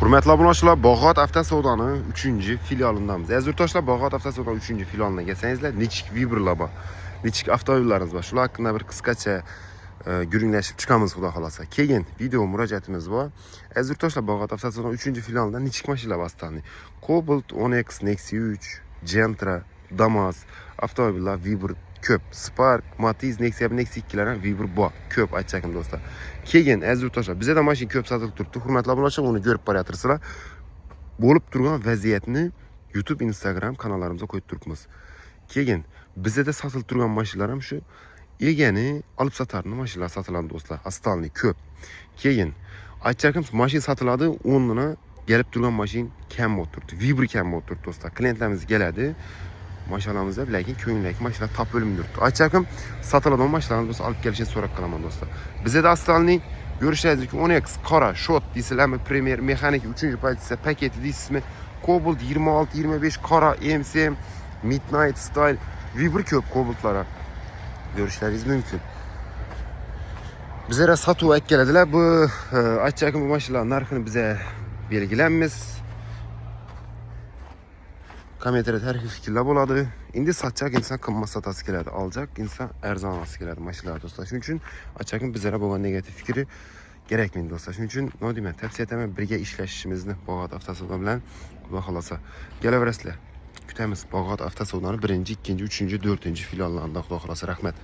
Hurmatli obunachilar, Bog'ot avtosavdoni 3-filialindamiz. Aziz yurtdoshlar, Bog'ot avtosavdoni 3-filialiga kelsangizlar, nechik Vibrlar bor, nechik avtomobillarimiz bor. Shular haqida bir qisqacha guringlashib chiqamiz, xudo xolasa. Keyin video murojaatimiz bor. Aziz yurtdoshlar, Bog'ot avtosavdoni 3-filialida nechik mashinalar bor astani. Cobalt, Onyx, Nexia 3, Gentra, Damas avtomobillar Vibr ko'p. Spark, Matiz, Nexia 1, Nexia 2 ham Vibr bor. Ko'p aytsakim do'stlar. Keyin aziz yurtdoshlar, bizda mashina ko'p sotilib turibdi. Hurmatli obunachilar, uni ko'rib boryapsizlar. Bo'lib turgan vaziyatni YouTube, Instagram kanallarımıza qo'yib turibmiz. Keyin bizda sotilib turgan mashinalar ham shu egani olib sotarni mashinalar sotiladi do'stlar. Astalni ko'p. Keyin aytsakim mashina sotiladi, 10 dona kelib turgan mashina kam bo'lib turibdi. Vibr kam bo'lib turibdi do'stlar. Klientlarimiz keladi. Mashinamizda lekin ko'ngillik mashinalar top o'limda turibdi. Aytsakim sotiladigan mashinalarni biz olib kelishni so'rab qolaman do'stlar. Bizda astalni görüşeceğiz ki Onyx, Kara, Shot deysilarmi, Premier, Mexanik 3-pozitsiya paketi deysizmi, Cobalt 26-25, Kara, MCM, Midnight Style, Vibr ko'p Cobaltlara görüşleringiz mümkün. Bizlere satuv keladilar. Bu aytsakim bu mashinalar narxini bize belgilanmiz. Kommentarda tarixiy fikrlar bo'ladi. Endi sotchak inson qimmat sotasi keladi, olajak inson arzon olasi keladi mashinalar do'stlar. Shuning uchun aytsakim bizlere bo'lgan negativ fikri kerakmaydi do'stlar. Shuning uchun nima deyman, tavsiya etaman birga ishlashishimizni Bog'ot avtosavdo bilan. Xudo xolasa kelaverasizlar. Kutamiz Bog'ot avtosavdoni 1-, 2-, 3-, 4-filiallarida. Xudo xolasa rahmat.